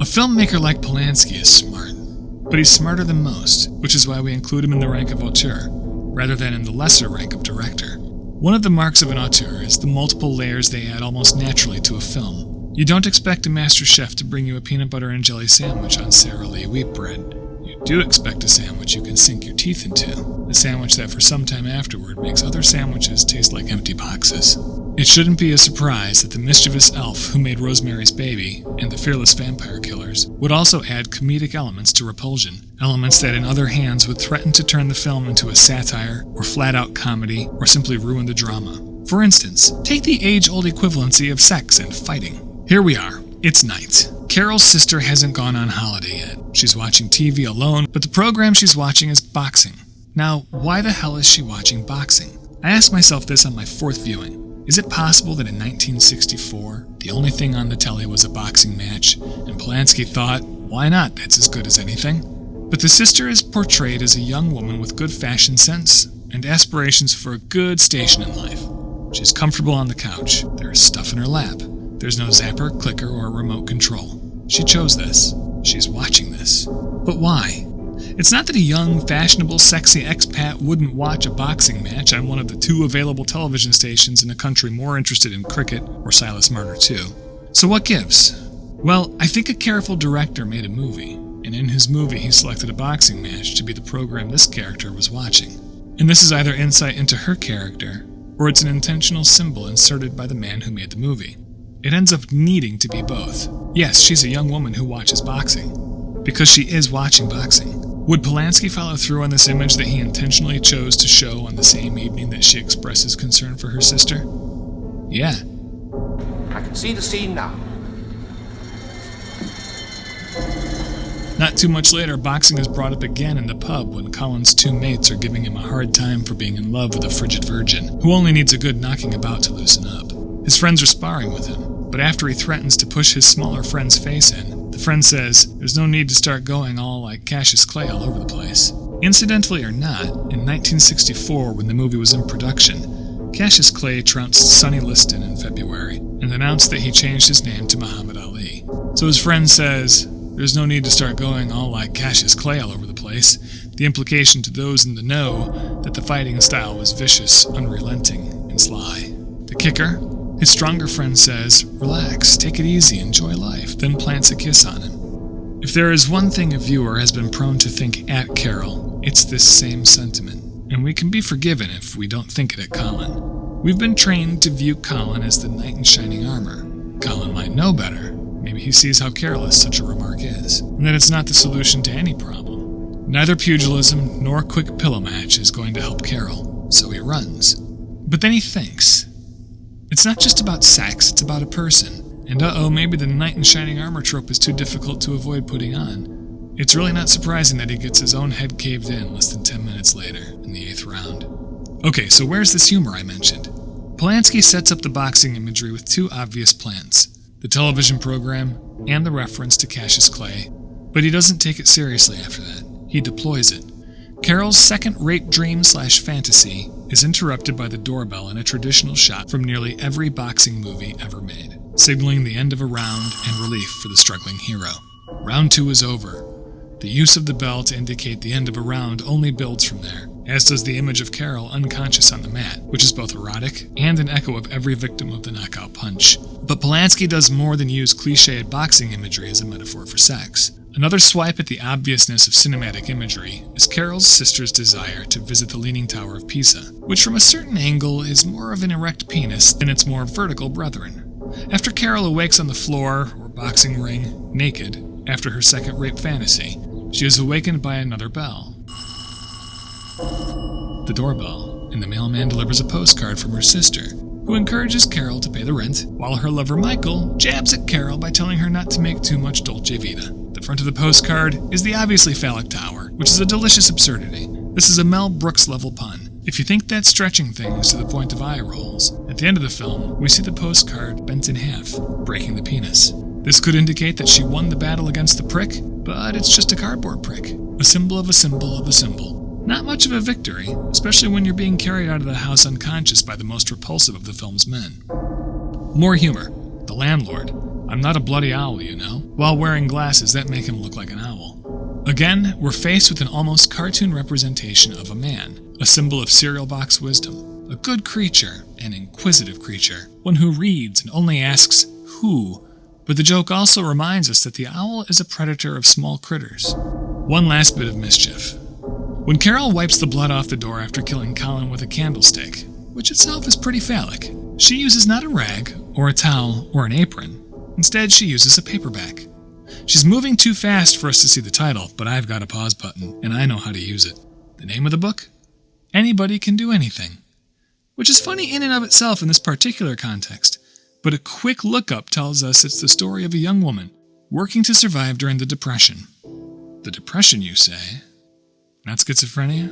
A filmmaker like Polanski is smart, but he's smarter than most, which is why we include him in the rank of auteur, rather than in the lesser rank of director. One of the marks of an auteur is the multiple layers they add almost naturally to a film. You don't expect a master chef to bring you a peanut butter and jelly sandwich on Sara Lee wheat bread. You do expect a sandwich you can sink your teeth into, a sandwich that for some time afterward makes other sandwiches taste like empty boxes. It shouldn't be a surprise that the mischievous elf who made Rosemary's Baby and the fearless vampire killers would also add comedic elements to Repulsion, elements that in other hands would threaten to turn the film into a satire or flat-out comedy or simply ruin the drama. For instance, take the age-old equivalency of sex and fighting. Here we are. It's night. Carol's sister hasn't gone on holiday yet. She's watching TV alone, but the program she's watching is boxing. Now, why the hell is she watching boxing? I asked myself this on my fourth viewing. Is it possible that in 1964, the only thing on the telly was a boxing match, and Polanski thought, why not, that's as good as anything? But the sister is portrayed as a young woman with good fashion sense and aspirations for a good station in life. She's comfortable on the couch. There is stuff in her lap. There's no zapper, clicker, or remote control. She chose this. She's watching this. But why? It's not that a young, fashionable, sexy expat wouldn't watch a boxing match on one of the 2 available television stations in a country more interested in cricket or Silas Marner 2. So what gives? Well, I think a careful director made a movie, and in his movie he selected a boxing match to be the program this character was watching. And this is either insight into her character, or it's an intentional symbol inserted by the man who made the movie. It ends up needing to be both. Yes, she's a young woman who watches boxing, because she is watching boxing. Would Polanski follow through on this image that he intentionally chose to show on the same evening that she expresses concern for her sister? Yeah. I can see the scene now. Not too much later, boxing is brought up again in the pub when Colin's 2 mates are giving him a hard time for being in love with a frigid virgin, who only needs a good knocking about to loosen up. His friends are sparring with him, but after he threatens to push his smaller friend's face in, the friend says, there's no need to start going all like Cassius Clay all over the place. Incidentally or not, in 1964, when the movie was in production, Cassius Clay trounced Sonny Liston in February and announced that he changed his name to Muhammad Ali. So his friend says, there's no need to start going all like Cassius Clay all over the place, the implication to those in the know that the fighting style was vicious, unrelenting, and sly. The kicker? His stronger friend says, relax, take it easy, enjoy life, then plants a kiss on him. If there is one thing a viewer has been prone to think at Carol, it's this same sentiment, and we can be forgiven if we don't think it at Colin. We've been trained to view Colin as the knight in shining armor. Colin might know better. Maybe he sees how careless such a remark is, and that it's not the solution to any problem. Neither pugilism nor quick pillow match is going to help Carol, so he runs. But then he thinks. It's not just about sex, it's about a person. And maybe the knight in shining armor trope is too difficult to avoid putting on. It's really not surprising that he gets his own head caved in less than 10 minutes later, in the 8th round. Okay, so where's this humor I mentioned? Polanski sets up the boxing imagery with 2 obvious plans, the television program and the reference to Cassius Clay, but he doesn't take it seriously after that. He deploys it. Carol's second-rate dream/fantasy is interrupted by the doorbell in a traditional shot from nearly every boxing movie ever made, signaling the end of a round and relief for the struggling hero. Round 2 is over. The use of the bell to indicate the end of a round only builds from there, as does the image of Carol unconscious on the mat, which is both erotic and an echo of every victim of the knockout punch. But Polanski does more than use cliched boxing imagery as a metaphor for sex. Another swipe at the obviousness of cinematic imagery is Carol's sister's desire to visit the Leaning Tower of Pisa, which from a certain angle is more of an erect penis than its more vertical brethren. After Carol awakes on the floor, or boxing ring, naked, after her second rape fantasy, she is awakened by another bell. The doorbell, and the mailman delivers a postcard from her sister, who encourages Carol to pay the rent, while her lover Michael jabs at Carol by telling her not to make too much dolce vita. The front of the postcard is the obviously phallic tower, which is a delicious absurdity. This is a Mel Brooks-level pun. If you think that's stretching things to the point of eye rolls, at the end of the film, we see the postcard bent in half, breaking the penis. This could indicate that she won the battle against the prick, but it's just a cardboard prick. A symbol of a symbol of a symbol. Not much of a victory, especially when you're being carried out of the house unconscious by the most repulsive of the film's men. More humor. The landlord, I'm not a bloody owl, you know. While wearing glasses that make him look like an owl. Again, we're faced with an almost cartoon representation of a man, a symbol of cereal box wisdom, a good creature, an inquisitive creature, one who reads and only asks who. But the joke also reminds us that the owl is a predator of small critters. One last bit of mischief. When Carol wipes the blood off the door after killing Colin with a candlestick, which itself is pretty phallic, she uses not a rag, or a towel, or an apron. Instead, she uses a paperback. She's moving too fast for us to see the title, but I've got a pause button, and I know how to use it. The name of the book? Anybody Can Do Anything. Which is funny in and of itself in this particular context, but a quick look-up tells us it's the story of a young woman working to survive during the Depression. The Depression, you say? Not schizophrenia?